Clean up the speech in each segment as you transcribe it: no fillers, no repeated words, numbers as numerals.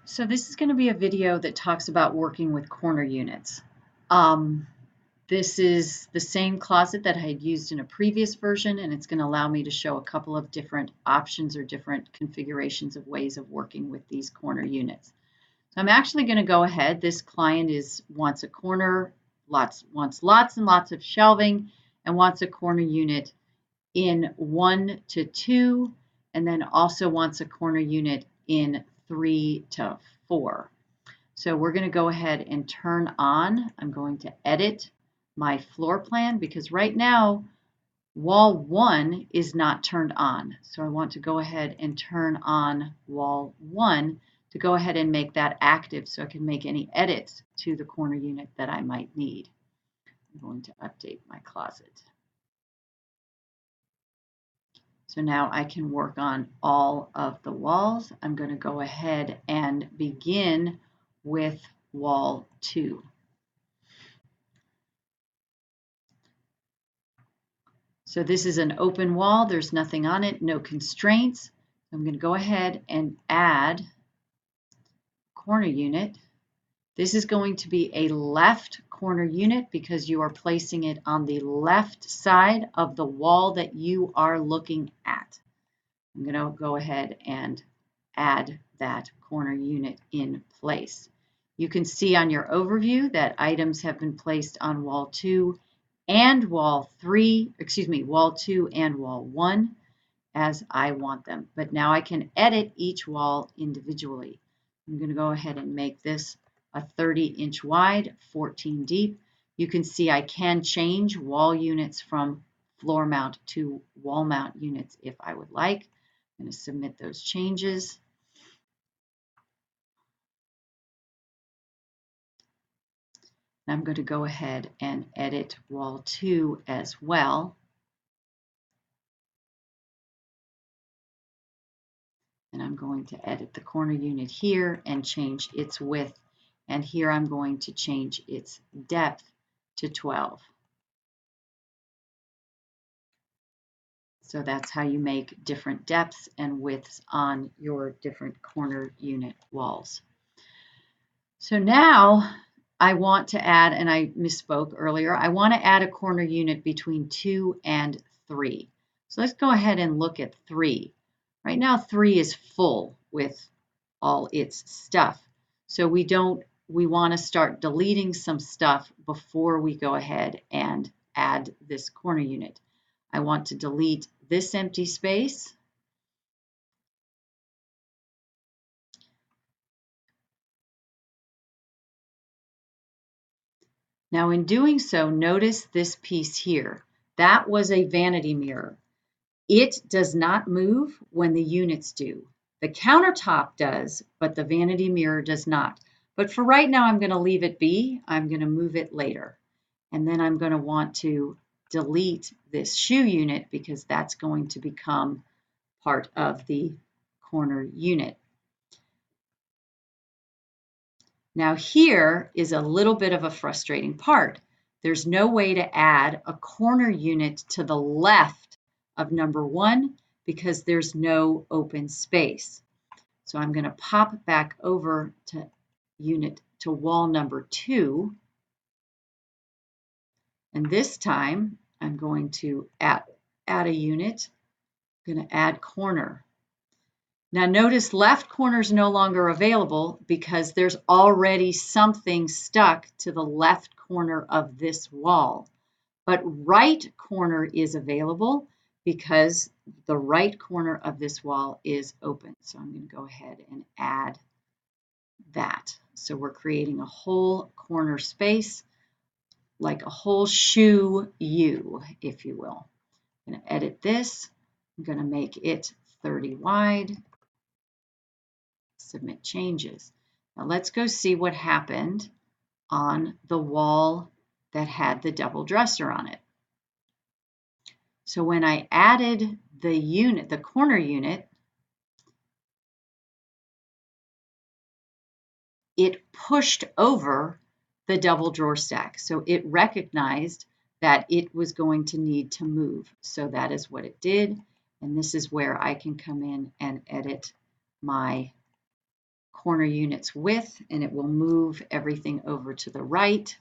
So this is going to be a video that talks about working with corner units. This is the same closet that I had used in a previous version, and it's going to allow me to show a couple of different options or different configurations of ways of working with these corner units. So I'm actually going to go ahead. This client wants a corner, wants lots and lots of shelving, and wants a corner unit in 1 to 2, and then also wants a corner unit in 3 to 4. So we're going to go ahead and turn on. I'm going to edit my floor plan because right now wall 1 is not turned on. So I want to go ahead and turn on wall 1 to go ahead and make that active so I can make any edits to the corner unit that I might need. I'm going to update my closet. So now I can work on all of the walls. I'm going to go ahead and begin with wall 2. So this is an open wall. There's nothing on it, no constraints. I'm going to go ahead and add corner unit. This is going to be a left corner unit because you are placing it on the left side of the wall that you are looking at. I'm going to go ahead and add that corner unit in place. You can see on your overview that items have been placed on wall 2 and wall 2 and wall 1 as I want them. But now I can edit each wall individually. I'm going to go ahead and make this a 30-inch wide, 14 deep. You can see I can change wall units from floor mount to wall mount units if I would like. I'm going to submit those changes. I'm going to go ahead and edit wall 2 as well. And I'm going to edit the corner unit here and change its width. And here I'm going to change its depth to 12. So that's how you make different depths and widths on your different corner unit walls. So now I want to add, and I misspoke earlier, I want to add a corner unit between 2 and 3. So let's go ahead and look at 3. Right now 3 is full with all its stuff. So we want to start deleting some stuff before we go ahead and add this corner unit. I want to delete this empty space. Now in doing so, notice this piece here. That was a vanity mirror. It does not move when the units do. The countertop does, but the vanity mirror does not. But for right now, I'm going to leave it be. I'm going to move it later. And then I'm going to want to delete this shoe unit because that's going to become part of the corner unit. Now here is a little bit of a frustrating part. There's no way to add a corner unit to the left of number 1 because there's no open space. So I'm going to pop back over to wall number 2. And this time I'm going to add a unit. I'm going to add corner. Now notice left corner is no longer available because there's already something stuck to the left corner of this wall. But right corner is available because the right corner of this wall is open. So I'm going to go ahead and add that. So we're creating a whole corner space, like a whole shoe U, if you will. I'm going to edit this. I'm going to make it 30 wide. Submit changes. Now let's go see what happened on the wall that had the double dresser on it. So when I added the corner unit, it pushed over the double drawer stack. So it recognized that it was going to need to move. So that is what it did. And this is where I can come in and edit my corner unit's width, and it will move everything over to the right.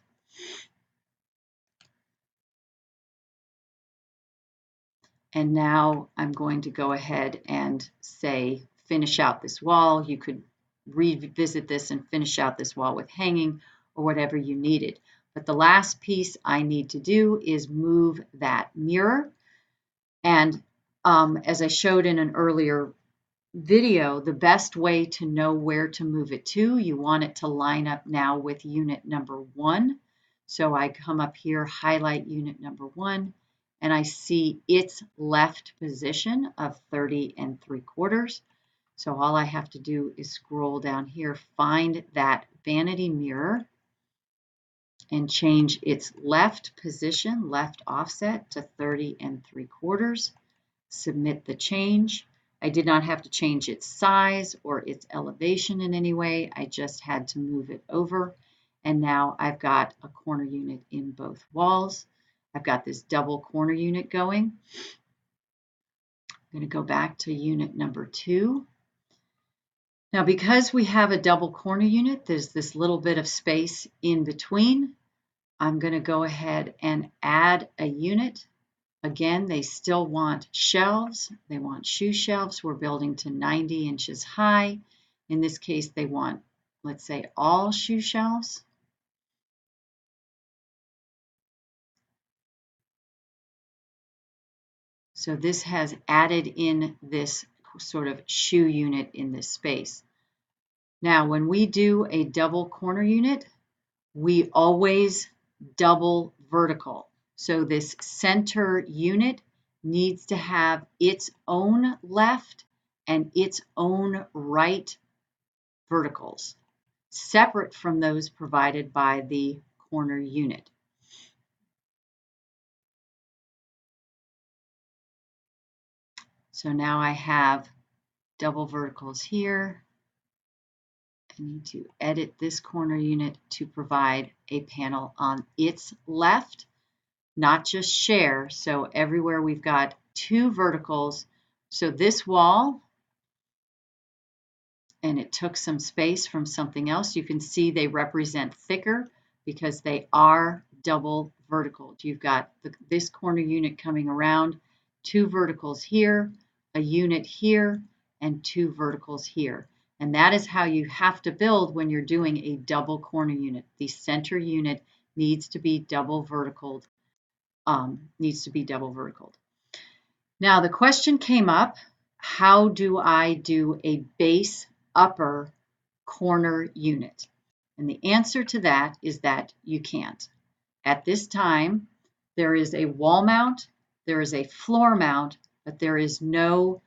And now I'm going to go ahead and say, finish out this wall. You could revisit this and finish out this wall with hanging or whatever you needed. But the last piece I need to do is move that mirror. And as I showed in an earlier video, the best way to know where to move it to, you want it to line up now with unit number 1. So I come up here, highlight unit number 1, and I see its left position of 30 3/4. So all I have to do is scroll down here, find that vanity mirror, and change its left position, left offset to 30 3/4. Submit the change. I did not have to change its size or its elevation in any way. I just had to move it over. And now I've got a corner unit in both walls. I've got this double corner unit going. I'm going to go back to unit number 2. Now, because we have a double corner unit, there's this little bit of space in between. I'm going to go ahead and add a unit. Again, they still want shelves. They want shoe shelves. We're building to 90 inches high. In this case, they want, let's say, all shoe shelves. So this has added in this sort of shoe unit in this space. Now, when we do a double corner unit, we always double vertical. So this center unit needs to have its own left and its own right verticals, separate from those provided by the corner unit. So now I have double verticals here. I need to edit this corner unit to provide a panel on its left, not just share. So everywhere we've got 2 verticals. So this wall, and it took some space from something else. You can see they represent thicker because they are double vertical. You've got this corner unit coming around, 2 verticals here, a unit here, and 2 verticals here. And that is how you have to build when you're doing a double corner unit. The center unit needs to be double verticaled. Now the question came up, how do I do a base upper corner unit? And the answer to that is that you can't. At this time, there is a wall mount, there is a floor mount, but there is no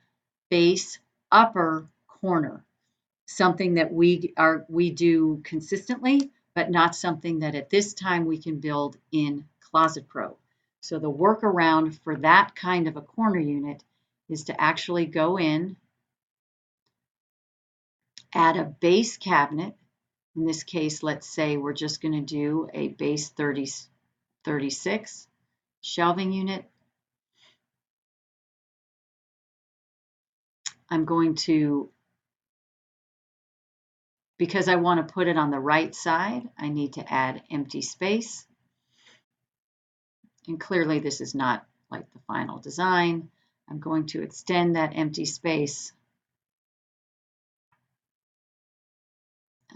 base upper corner. Something that we do consistently, but not something that at this time we can build in Closet Pro. So the workaround for that kind of a corner unit is to actually go in, add a base cabinet. In this case, let's say we're just going to do a base 36 shelving unit. I'm going to, because I want to put it on the right side, I need to add empty space. And clearly this is not like the final design. I'm going to extend that empty space.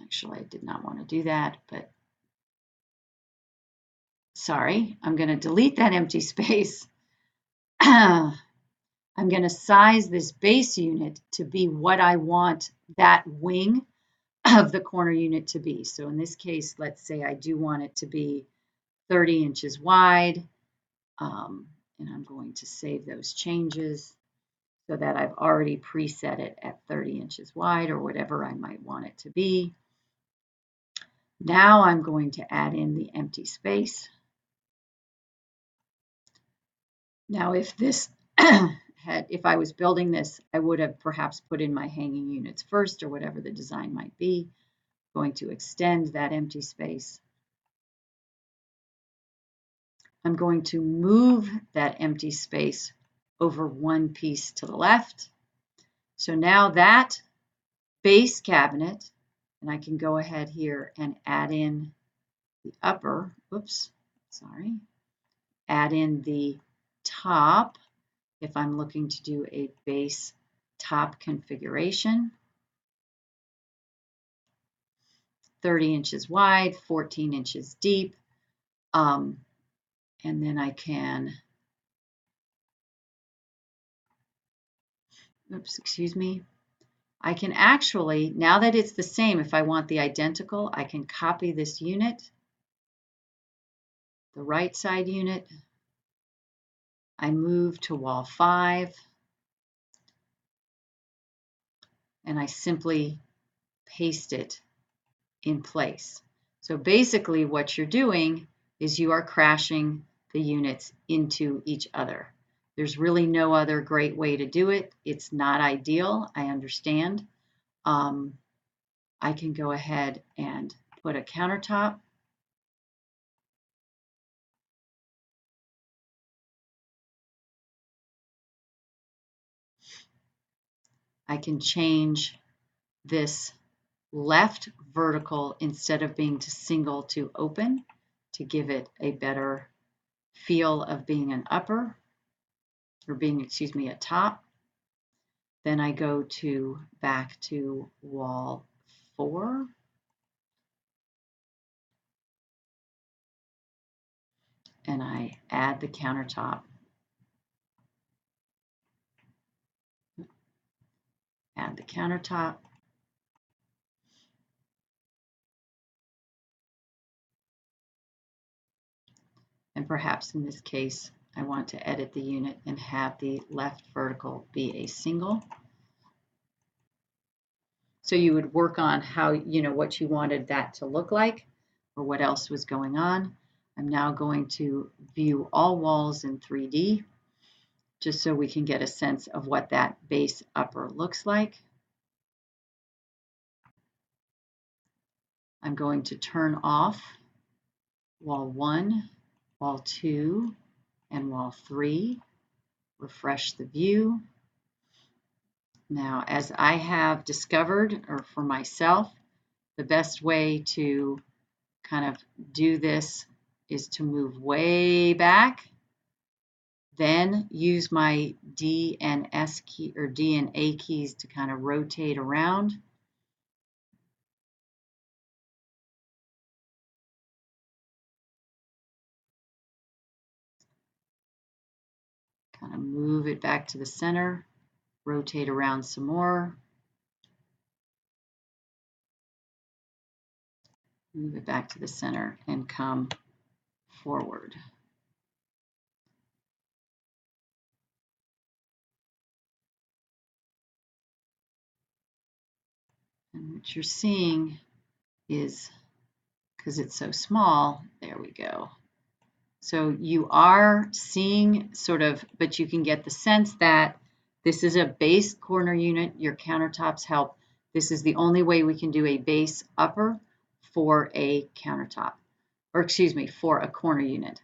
Actually, I did not want to do that, but sorry, I'm going to delete that empty space. I'm going to size this base unit to be what I want that wing of the corner unit to be. So in this case, let's say I do want it to be 30 inches wide. And I'm going to save those changes so that I've already preset it at 30 inches wide or whatever I might want it to be. Now I'm going to add in the empty space. Now if this if I was building this, I would have perhaps put in my hanging units first or whatever the design might be. I'm going to extend that empty space. I'm going to move that empty space over one piece to the left. So now that base cabinet And I can go ahead here and add in the upper, add in the top if I'm looking to do a base top configuration. 30 inches wide, 14 inches deep. And then I can, I can actually, now that it's the same, if I want the identical, I can copy this unit, the right side unit. I move to wall 5, and I simply paste it in place. So basically what you're doing is you are crashing the units into each other. There's really no other great way to do it. It's not ideal, I understand. I can go ahead and put a countertop. I can change this left vertical instead of being to single to open to give it a better feel of being an upper or being, a top. Then I go back to wall 4. And I add the countertop. Add the countertop. And perhaps in this case, I want to edit the unit and have the left vertical be a single. So you would work on how, what you wanted that to look like or what else was going on. I'm now going to view all walls in 3D just so we can get a sense of what that base upper looks like. I'm going to turn off wall 1, wall 2, and wall 3. Refresh the view. Now, as I have discovered, or for myself, the best way to kind of do this is to move way back, then use my D and S key or D and A keys to kind of rotate around. Kind of move it back to the center, rotate around some more. Move it back to the center and come forward. And what you're seeing is, because it's so small, there we go. So you are seeing sort of, but you can get the sense that this is a base corner unit. Your countertops help. This is the only way we can do a base upper for a countertop, or for a corner unit.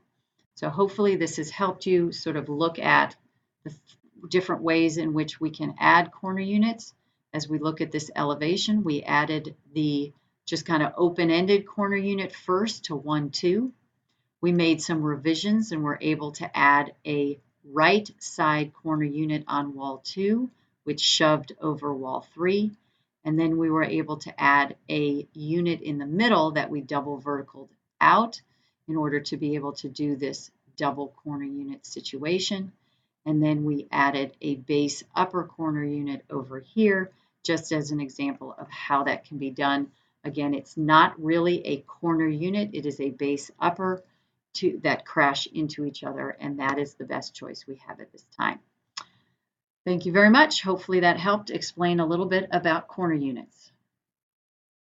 So hopefully this has helped you sort of look at the different ways in which we can add corner units. As we look at this elevation, we added the just kind of open-ended corner unit first to 1, 2. We made some revisions and were able to add a right side corner unit on wall 2, which shoved over wall 3. And then we were able to add a unit in the middle that we double verticaled out in order to be able to do this double corner unit situation. And then we added a base upper corner unit over here, just as an example of how that can be done. Again, it's not really a corner unit, it is a base upper that crash into each other, and that is the best choice we have at this time. Thank you very much. Hopefully that helped explain a little bit about corner units.